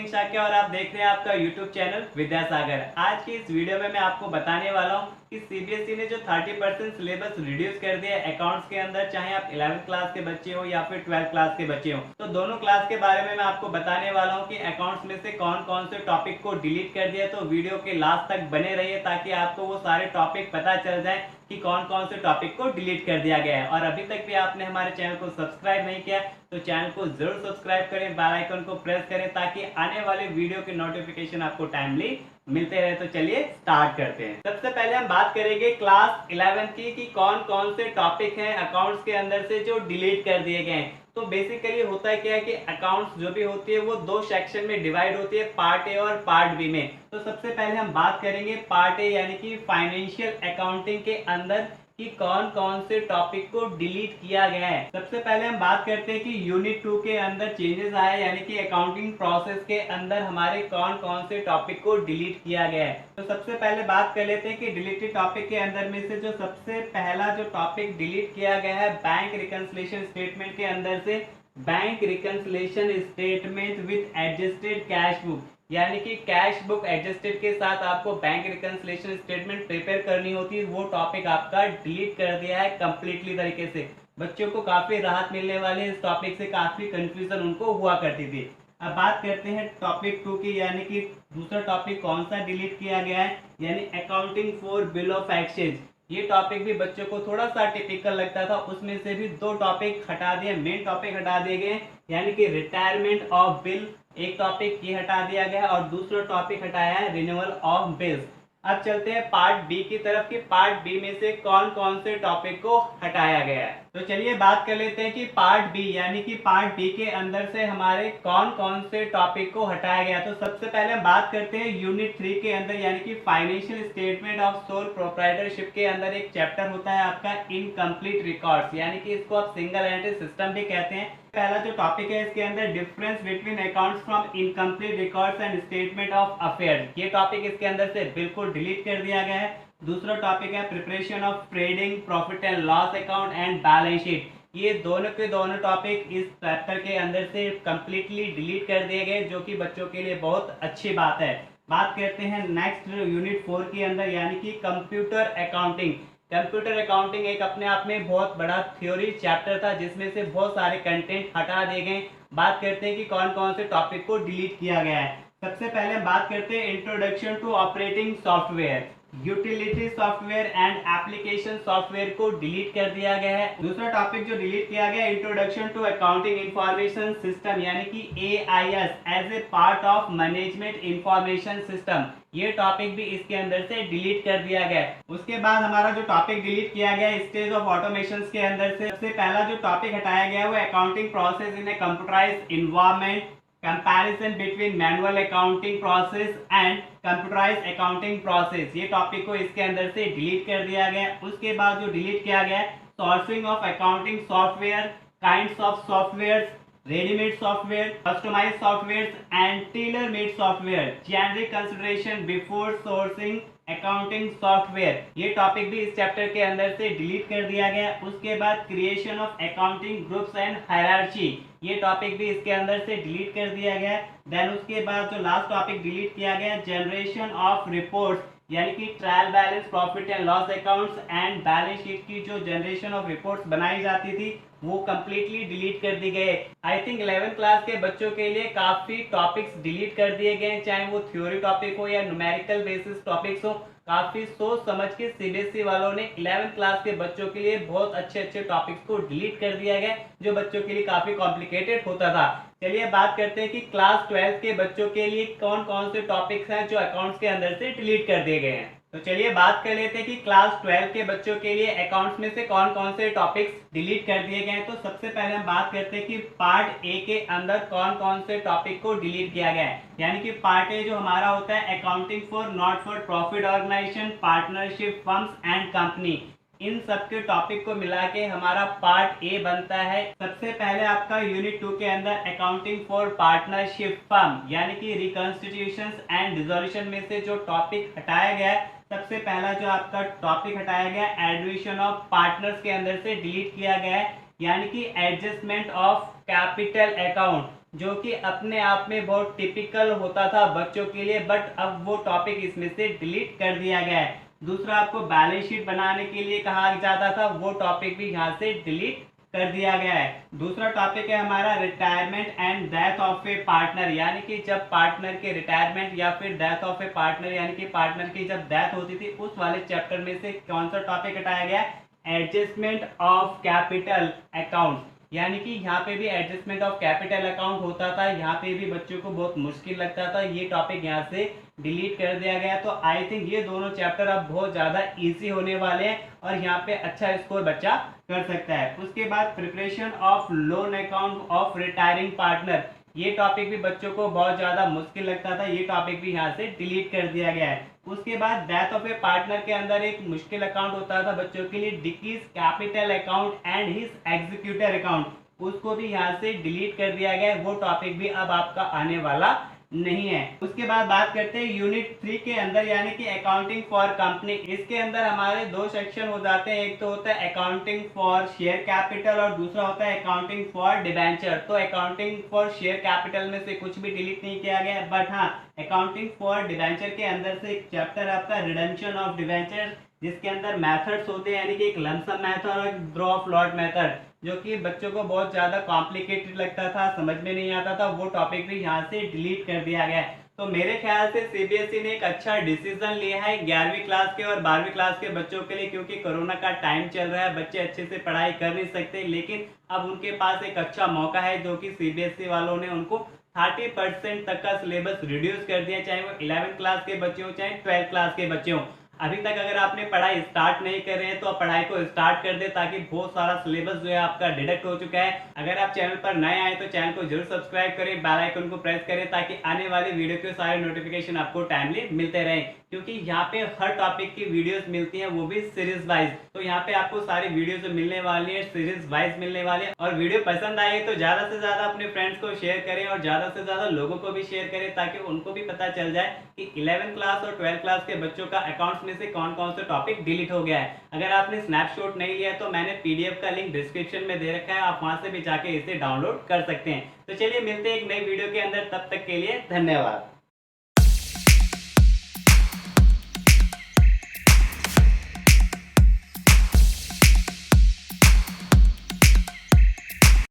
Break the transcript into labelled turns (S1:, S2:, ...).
S1: सिंह शाक्या और आप देख रहे हैं आपका YouTube चैनल विद्यासागर। आज की इस वीडियो में मैं आपको बताने वाला हूं कि सीबीएसई ने जो 30% सिलेबस रिड्यूस कर दिया है अकाउंट्स के अंदर, चाहे आप 11th क्लास के बच्चे हो या फिर 12th क्लास के बच्चे हो, तो दोनों क्लास के बारे में मैं आपको बताने वाला हूं कि अकाउंट्स में से कौन कौन से टॉपिक को डिलीट कर दिया। तो वीडियो के लास्ट तक बने रहिए ताकि आपको वो सारे टॉपिक पता चल जाए कि कौन कौन से टॉपिक को डिलीट कर दिया गया है। और अभी तक भी आपने हमारे चैनल को सब्सक्राइब नहीं किया तो चैनल को जरूर सब्सक्राइब करें, बेल आइकन को प्रेस करें ताकि आने वाले वीडियो के नोटिफिकेशन आपको टाइमली मिलते रहे। तो चलिए स्टार्ट करते हैं। सबसे पहले हम बात करेंगे क्लास 11 की कि कौन कौन से टॉपिक हैं अकाउंट्स के अंदर से जो डिलीट कर दिए गए हैं। तो बेसिकली होता है क्या है कि अकाउंट्स जो भी होती है वो दो सेक्शन में डिवाइड होती है, पार्ट ए और पार्ट बी में। तो सबसे पहले हम बात करेंगे पार्ट ए यानी कि फाइनेंशियल अकाउंटिंग के अंदर कि कौन कौन से टॉपिक को डिलीट किया गया है। सबसे पहले हम बात करते हैं कि यूनिट 2 के अंदर चेंजेस आए यानी कि अकाउंटिंग प्रोसेस के अंदर हमारे कौन कौन से टॉपिक को डिलीट किया गया है। तो सबसे पहले बात कर लेते हैं कि डिलीटेड टॉपिक के अंदर में से जो सबसे पहला जो टॉपिक डिलीट किया गया है बैंक रिकंसिलिएशन स्टेटमेंट के अंदर से, bank reconciliation statement with adjusted cash book, यानी कि कैश बुक एडजस्टेड के साथ आपको बैंक रिकंसिलिएशन स्टेटमेंट प्रिपेयर करनी होती है, वो टॉपिक आपका डिलीट कर दिया है कंप्लीटली तरीके से। बच्चों को काफी राहत मिलने वाली है इस टॉपिक से, काफी कंफ्यूजन उनको हुआ करती थी। अब बात करते हैं टॉपिक 2 की, यानी कि दूसरा टॉपिक कौन सा डिलीट किया गया है, यानी accounting for bill of exchange. ये टॉपिक भी बच्चों को थोड़ा सा टिपिकल लगता था, उसमें से भी दो टॉपिक हटा दिए, मेन टॉपिक हटा दिए गए, यानी कि रिटायरमेंट ऑफ बिल एक टॉपिक ये हटा दिया गया और दूसरा टॉपिक हटाया है रिन्यूअल ऑफ बिल्स। अब चलते हैं पार्ट बी की तरफ कि पार्ट बी में से कौन कौन से टॉपिक को हटाया गया है। तो चलिए बात कर लेते हैं कि पार्ट बी यानी कि पार्ट बी के अंदर से हमारे कौन कौन से टॉपिक को हटाया गया। तो सबसे पहले हम बात करते हैं यूनिट 3 के अंदर, यानी कि financial statement of sole proprietorship के अंदर एक चैप्टर होता है आपका इनकम्प्लीट रिकॉर्ड्स, यानी कि इसको आप सिंगल एंट्री सिस्टम भी कहते हैं। पहला जो टॉपिक है इसके अंदर difference between accounts from incomplete records and statement of affairs, ये टॉपिक इसके अंदर से बिल्कुल डिलीट कर दिया गया है। दूसरा टॉपिक है preparation of trading profit and loss account and balance sheet, ये दोनों के दोनों टॉपिक इस चैप्टर के अंदर से कंप्लीटली डिलीट कर दिए गए, जो कि बच्चों के लिए बहुत अच्छी बात है। बात करते हैं नेक्स्ट यूनिट 4 के अंदर, यानी कि कंप्यूटर अकाउंटिंग। कंप्यूटर अकाउंटिंग एक अपने आप में बहुत बड़ा थ्योरी चैप्टर था जिसमें से बहुत सारे कंटेंट हटा दिए गए। बात करते हैं कि कौन कौन से टॉपिक को डिलीट किया गया है। सबसे पहले हम बात करते हैं introduction to operating software, utility software and application software को डिलीट कर दिया गया है। दूसरा टॉपिक जो डिलीट किया गया introduction to accounting information system, यानी कि AIS as a part of management information system, ये टॉपिक भी इसके अंदर से डिलीट कर दिया गया। उसके बाद हमारा जो टॉपिक डिलीट किया गया स्टेज ऑफ ऑटोमेशन के अंदर से, सबसे पहला जो टॉपिक हटाया गया वो accounting process in A computerised environment, comparison between manual accounting process and computerised accounting process, ये टॉपिक को इसके अंदर से डिलीट कर दिया गया। उसके बाद जो डिलीट किया गया sourcing of accounting software, kinds of software, readymade software, customised software and tailor made software, generic consideration before sourcing accounting software, ये टॉपिक भी इस चैप्टर के अंदर से डिलीट कर दिया गया। उसके बाद creation of accounting groups and hierarchy, ये टॉपिक भी इसके अंदर से डिलीट कर दिया गया। देन उसके बाद जो लास्ट टॉपिक डिलीट किया गया जनरेशन ऑफ रिपोर्ट्स, यानी कि trial balance, profit and loss accounts and balance sheet की जो जनरेशन ऑफ रिपोर्ट्स बनाई जाती थी वो कंप्लीटली डिलीट कर दी गए। आई थिंक 11th क्लास के बच्चों के लिए काफी टॉपिक्स डिलीट कर दिए गए, चाहे वो थ्योरी टॉपिक हो या न्यूमेरिकल बेसिस टॉपिक्स हो। काफी सोच समझ के सीबीएसई वालों ने 11th क्लास के बच्चों के लिए बहुत अच्छे अच्छे टॉपिक्स को डिलीट कर दिया गया, जो बच्चों के लिए काफी कॉम्प्लिकेटेड होता था। चलिए बात करते हैं कि क्लास 12 के बच्चों के लिए कौन कौन से टॉपिक्स हैं जो अकाउंट्स के अंदर से डिलीट कर दिए गए हैं। तो चलिए बात कर लेते हैं कि क्लास 12 के बच्चों के लिए अकाउंट्स में से कौन कौन से टॉपिक्स डिलीट कर दिए गए हैं। तो सबसे पहले हम बात करते हैं कि पार्ट ए के अंदर कौन कौन से टॉपिक को डिलीट किया गया है, यानी कि पार्ट ए जो हमारा होता है accounting for not for profit organisation, partnership firms and company, इन सब के टॉपिक को मिला के हमारा पार्ट ए बनता है। सबसे पहले आपका यूनिट 2 के अंदर अकाउंटिंग फॉर पार्टनरशिप फर्म, यानी कि रिकॉन्स्टिट्यूशन एंड डिसोल्यूशन में से जो टॉपिक हटाया गया है, सबसे पहला जो आपका टॉपिक हटाया गया एडमिशन ऑफ पार्टनर्स के अंदर से डिलीट किया गया है, यानी कि एडजस्टमेंट ऑफ कैपिटल अकाउंट। जो कि अपने आप में बहुत टिपिकल होता था बच्चों के लिए, बट अब वो टॉपिक इसमें से डिलीट कर दिया गया है। दूसरा, आपको बैलेंस शीट बनाने के लिए कहा जाता था, वो टॉपिक भी यहाँ से डिलीट कर दिया गया है। दूसरा टॉपिक है हमारा retirement and death of A partner, यानी कि जब पार्टनर के रिटायरमेंट या फिर डेथ ऑफ ए पार्टनर यानी कि पार्टनर की जब डेथ होती थी, उस वाले चैप्टर में से कौन सा टॉपिक हटाया गया है? Adjustment of capital account. यानी कि यहाँ पे भी एडजस्टमेंट ऑफ कैपिटल अकाउंट होता था, यहाँ पे भी बच्चों को बहुत मुश्किल लगता था, ये टॉपिक यहाँ से डिलीट कर दिया गया। तो आई थिंक ये दोनों चैप्टर अब बहुत ज़्यादा इजी होने वाले हैं और यहाँ पे अच्छा स्कोर बच्चा कर सकता है। उसके बाद preparation of loan account of retiring partner, ये टॉपिक भी बच्चों को बहुत ज़्यादा मुश्किल लगता था, ये टॉपिक भी यहाँ से डिलीट कर दिया गया है। उसके बाद डेथ ऑफ ए पार्टनर के अंदर एक मुश्किल अकाउंट होता था बच्चों के लिए, डिकीज capital account and his executor account, उसको भी यहाँ से डिलीट कर दिया गया है, वो टॉपिक भी अब आपका आने वाला नहीं है। उसके बाद बात करते हैं यूनिट 3 के अंदर, यानी कि अकाउंटिंग फॉर कंपनी। इसके अंदर हमारे दो सेक्शन हो जाते हैं, एक तो होता है अकाउंटिंग फॉर शेयर कैपिटल और दूसरा होता है अकाउंटिंग फॉर डिबेंचर। तो अकाउंटिंग फॉर शेयर कैपिटल में से कुछ भी डिलीट नहीं किया गया है, बट हाँ अकाउंटिंग फॉर डिबेंचर के अंदर से एक चैप्टर आपका रिडेम्पशन ऑफ डिबेंचर, जिसके अंदर मेथड्स होते हैं, यानी कि एक लमसम मेथड और एक ड्रॉ ऑफ लॉट मेथड, जो कि बच्चों को बहुत ज़्यादा कॉम्प्लिकेटेड लगता था, समझ में नहीं आता था, वो टॉपिक भी यहाँ से डिलीट कर दिया गया है। तो मेरे ख्याल से सीबीएसई ने एक अच्छा डिसीजन लिया है 11वीं क्लास के और 12वीं क्लास के बच्चों के लिए, क्योंकि कोरोना का टाइम चल रहा है, बच्चे अच्छे से पढ़ाई कर नहीं सकते, लेकिन अब उनके पास एक अच्छा मौका है जो कि सीबीएसई वालों ने उनको 30% तक का सिलेबस रिड्यूस कर दिया, चाहे वो 11th क्लास के बच्चे हो चाहे 12th क्लास के बच्चे हो। अभी तक अगर आपने पढ़ाई स्टार्ट नहीं कर रहे हैं तो आप पढ़ाई को स्टार्ट कर दे, ताकि बहुत सारा सिलेबस जो है आपका डिडक्ट हो चुका है। अगर आप चैनल पर नए आए तो चैनल को जरूर सब्सक्राइब करें, बेल आइकन को प्रेस करें, ताकि आने वाली वीडियो के सारे नोटिफिकेशन आपको टाइमली मिलते रहें, क्योंकि यहाँ पे हर टॉपिक की वीडियोस मिलती हैं, वो भी सीरीज वाइज। तो यहाँ पे आपको सारी वीडियोस मिलने वाली है, सीरीज वाइज मिलने वाली है। और वीडियो पसंद आए तो ज्यादा से ज्यादा अपने फ्रेंड्स को शेयर करें और ज्यादा से ज्यादा लोगों को भी शेयर करें, ताकि उनको भी पता चल जाए कि 11th क्लास और 12th क्लास के बच्चों का अकाउंट्स में से कौन कौन सा टॉपिक डिलीट हो गया है। अगर आपने स्नैपशॉट नहीं लिया तो मैंने पीडीएफ का लिंक डिस्क्रिप्शन में दे रखा है, आप वहां से भी जाके इसे डाउनलोड कर सकते हैं। तो चलिए मिलते हैं एक नई वीडियो के अंदर, तब तक के लिए धन्यवाद।